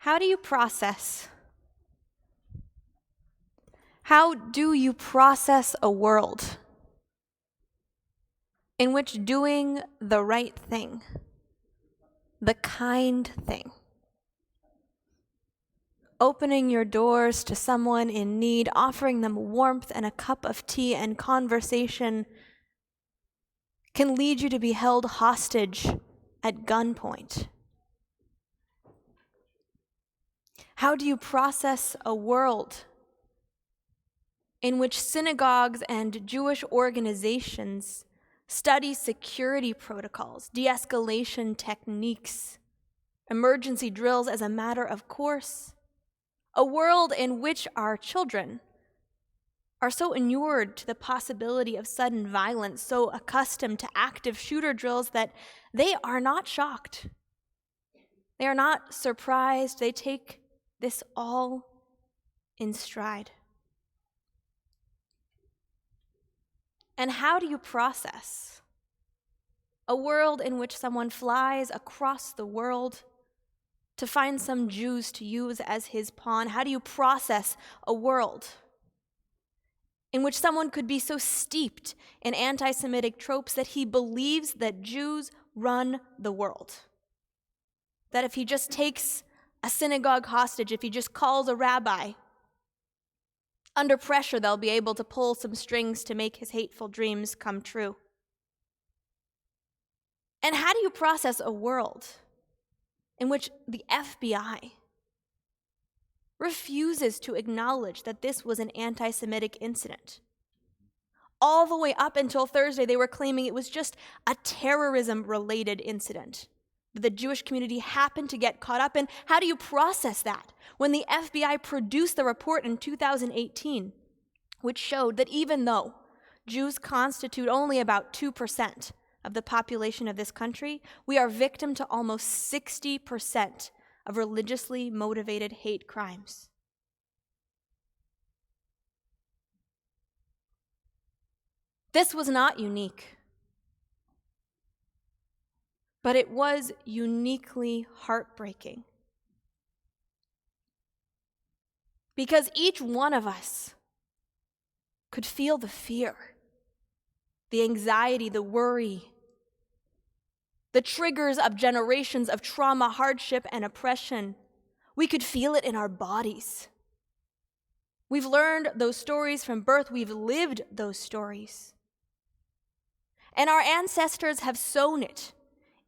How do you process? How do you process a world in which doing the right thing, the kind thing, opening your doors to someone in need, offering them warmth and a cup of tea and conversation can lead you to be held hostage at gunpoint? How do you process a world in which synagogues and Jewish organizations study security protocols, de-escalation techniques, emergency drills as a matter of course? A world in which our children are so inured to the possibility of sudden violence, so accustomed to active shooter drills that they are not shocked. They are not surprised. They take this all in stride. And how do you process a world in which someone flies across the world to find some Jews to use as his pawn? How do you process a world in which someone could be so steeped in anti-Semitic tropes that he believes that Jews run the world? That if he just takes a synagogue hostage, if he just calls a rabbi, under pressure they'll be able to pull some strings to make his hateful dreams come true. And how do you process a world in which the FBI refuses to acknowledge that this was an anti-Semitic incident? All the way up until Thursday, they were claiming it was just a terrorism-related incident that the Jewish community happened to get caught up in. How do you process that when the FBI produced the report in 2018, which showed that even though Jews constitute only about 2% of the population of this country, we are victim to almost 60% of religiously motivated hate crimes? This was not unique, but it was uniquely heartbreaking. Because each one of us could feel the fear, the anxiety, the worry, the triggers of generations of trauma, hardship, and oppression. We could feel it in our bodies. We've learned those stories from birth. We've lived those stories. And our ancestors have sown it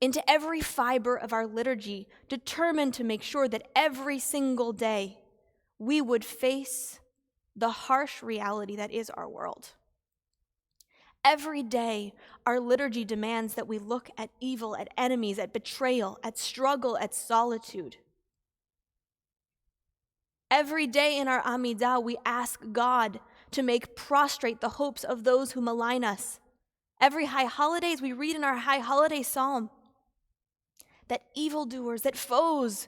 into every fiber of our liturgy, determined to make sure that every single day we would face the harsh reality that is our world. Every day, our liturgy demands that we look at evil, at enemies, at betrayal, at struggle, at solitude. Every day in our Amidah, we ask God to make prostrate the hopes of those who malign us. Every high holidays, we read in our high holiday psalm that evildoers, that foes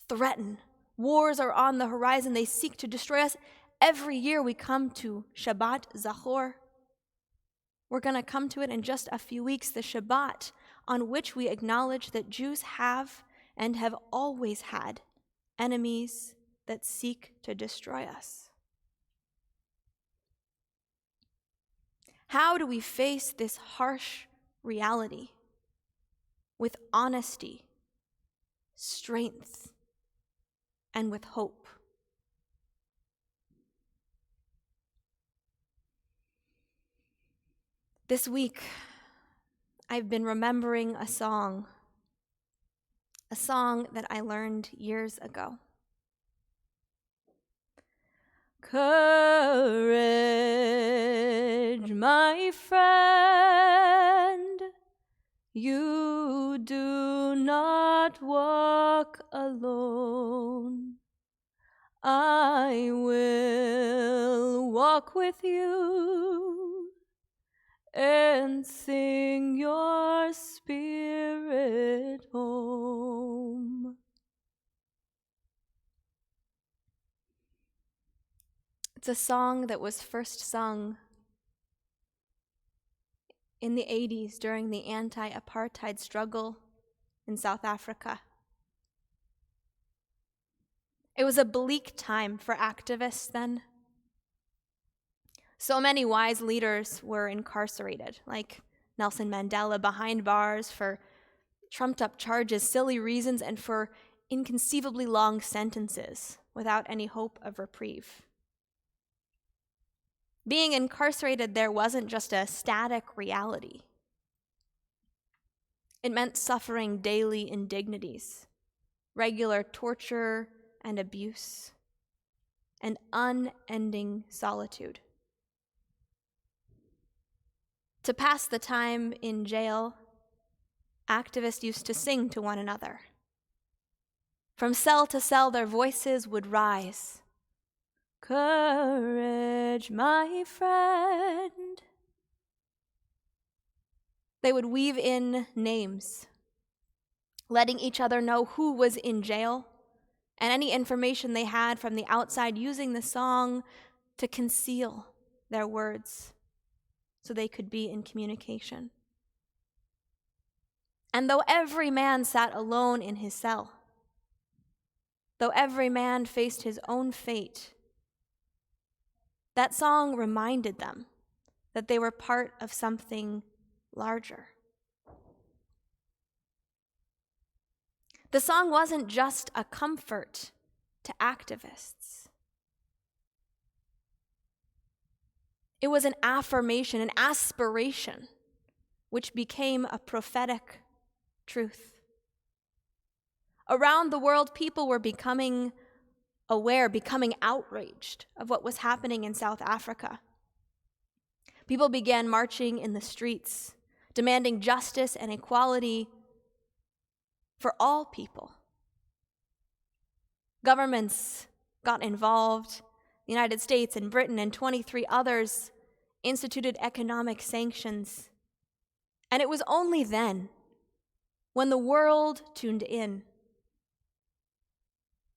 threaten. Wars are on the horizon. They seek to destroy us. Every year we come to Shabbat Zachor. We're going to come to it in just a few weeks, the Shabbat, on which we acknowledge that Jews have and have always had enemies that seek to destroy us. How do we face this harsh reality with honesty, strength, and with hope? This week, I've been remembering a song that I learned years ago. Courage, my friend, you do not walk alone. I will walk with you and sing your spirit home. It's a song that was first sung in the 80s during the anti-apartheid struggle in South Africa. It was a bleak time for activists then. So many wise leaders were incarcerated, like Nelson Mandela behind bars for trumped-up charges, silly reasons, and for inconceivably long sentences without any hope of reprieve. Being incarcerated there wasn't just a static reality. It meant suffering daily indignities, regular torture and abuse, and unending solitude. To pass the time in jail, activists used to sing to one another. From cell to cell, their voices would rise. Courage, my friend. They would weave in names, letting each other know who was in jail and any information they had from the outside, using the song to conceal their words so they could be in communication. And though every man sat alone in his cell, though every man faced his own fate, that song reminded them that they were part of something larger. The song wasn't just a comfort to activists. It was an affirmation, an aspiration, which became a prophetic truth. Around the world, people were becoming aware, becoming outraged of what was happening in South Africa. People began marching in the streets, demanding justice and equality for all people. Governments got involved. The United States and Britain and 23 others instituted economic sanctions. And it was only then, when the world tuned in,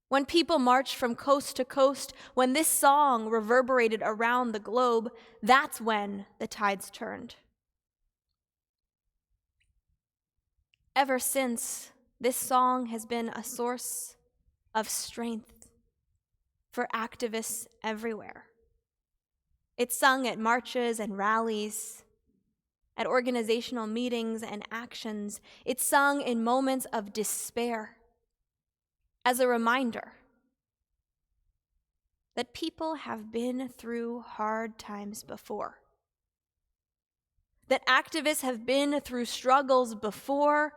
when people marched from coast to coast, when this song reverberated around the globe, that's when the tides turned. Ever since, this song has been a source of strength for activists everywhere. It's sung at marches and rallies, at organizational meetings and actions. It's sung in moments of despair as a reminder that people have been through hard times before, that activists have been through struggles before,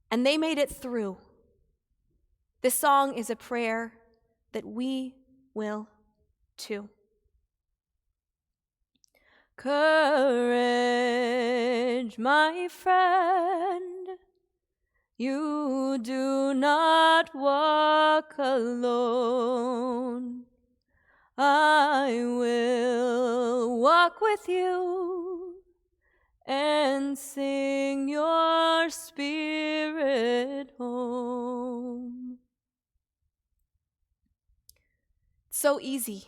and they made it through. This song is a prayer that we will too. Courage, my friend, you do not walk alone. I will walk with you and sing your spirit home. It's so easy.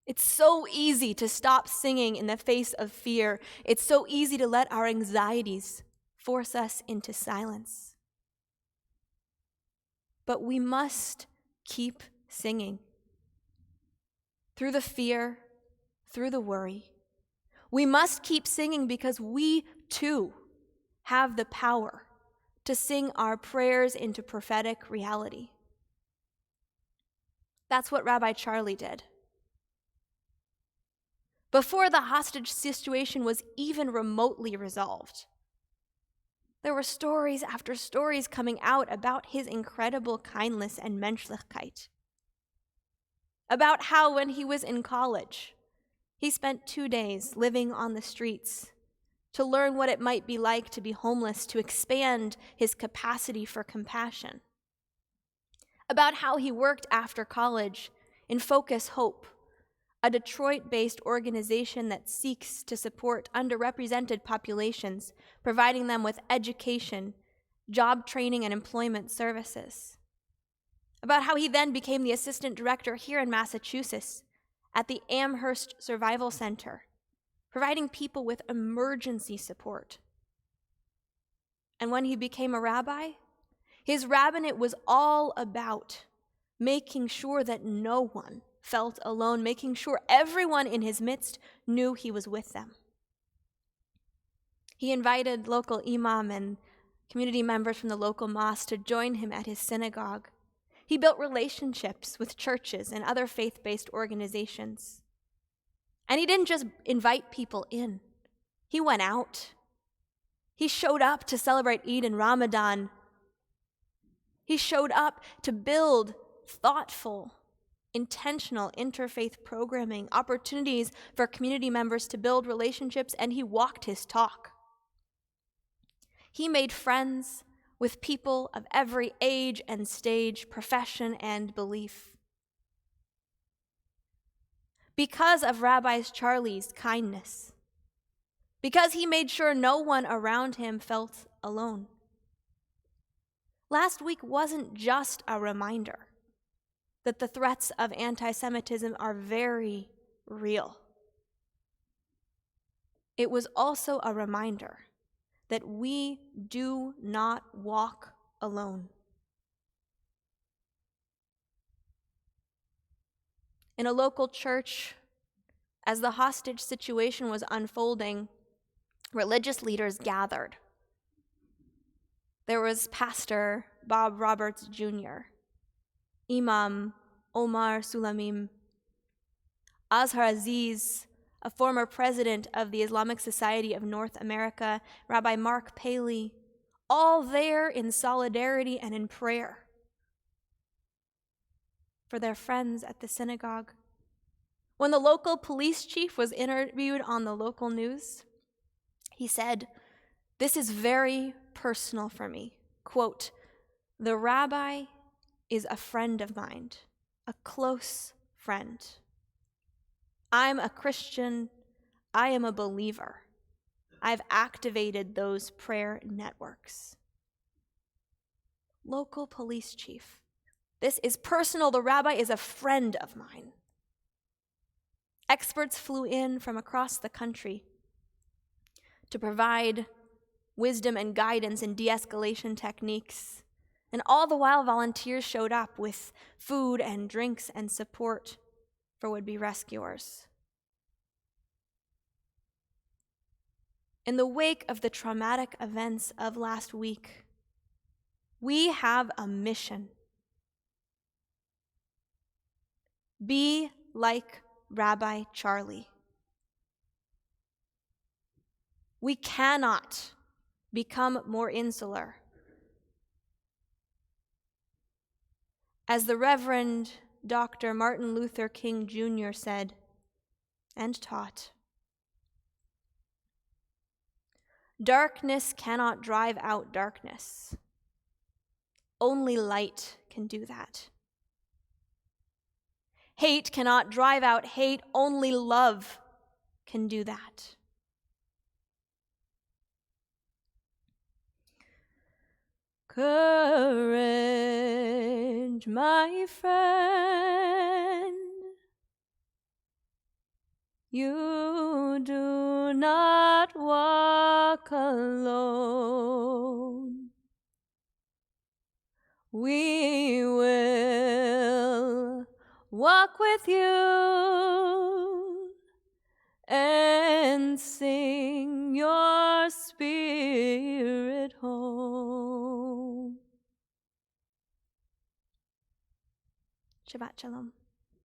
It's so easy to stop singing in the face of fear. It's so easy to let our anxieties force us into silence. But we must keep singing. Through the fear, through the worry. We must keep singing because we too have the power to sing our prayers into prophetic reality. That's what Rabbi Charlie did. Before the hostage situation was even remotely resolved, there were stories after stories coming out about his incredible kindness and menschlichkeit. About how when he was in college, he spent 2 days living on the streets to learn what it might be like to be homeless, to expand his capacity for compassion. About how he worked after college in Focus Hope, a Detroit-based organization that seeks to support underrepresented populations, providing them with education, job training, and employment services. About how he then became the assistant director here in Massachusetts at the Amherst Survival Center, providing people with emergency support. And when he became a rabbi, his rabbinate was all about making sure that no one felt alone, making sure everyone in his midst knew he was with them. He invited local imam and community members from the local mosque to join him at his synagogue. He built relationships with churches and other faith-based organizations. And he didn't just invite people in. He went out. He showed up to celebrate Eid and Ramadan. He showed up to build thoughtful, intentional interfaith programming, opportunities for community members to build relationships, and he walked his talk. He made friends with people of every age and stage, profession and belief. Because of Rabbi Charlie's kindness, because he made sure no one around him felt alone. Last week wasn't just a reminder that the threats of anti-Semitism are very real. It was also a reminder that we do not walk alone. In a local church, as the hostage situation was unfolding, religious leaders gathered. There was Pastor Bob Roberts Jr., Imam Omar Sulamim, Azhar Aziz, a former president of the Islamic Society of North America, Rabbi Mark Paley, all there in solidarity and in prayer for their friends at the synagogue. When the local police chief was interviewed on the local news, he said, "This is very personal for me." Quote, "The rabbi is a friend of mine, a close friend. I'm a Christian. I am a believer. I've activated those prayer networks." Local police chief. This is personal. The rabbi is a friend of mine. Experts flew in from across the country to provide wisdom and guidance in de-escalation techniques. And all the while, volunteers showed up with food and drinks and support for would-be rescuers. In the wake of the traumatic events of last week, we have a mission. Be like Rabbi Charlie. We cannot become more insular. As the Reverend Dr. Martin Luther King Jr. said and taught, "Darkness cannot drive out darkness. Only light can do that. Hate cannot drive out hate. Only love can do that." Courage, my friend. You do not walk alone. We will walk with you and sing your spirit home. Shabbat Shalom.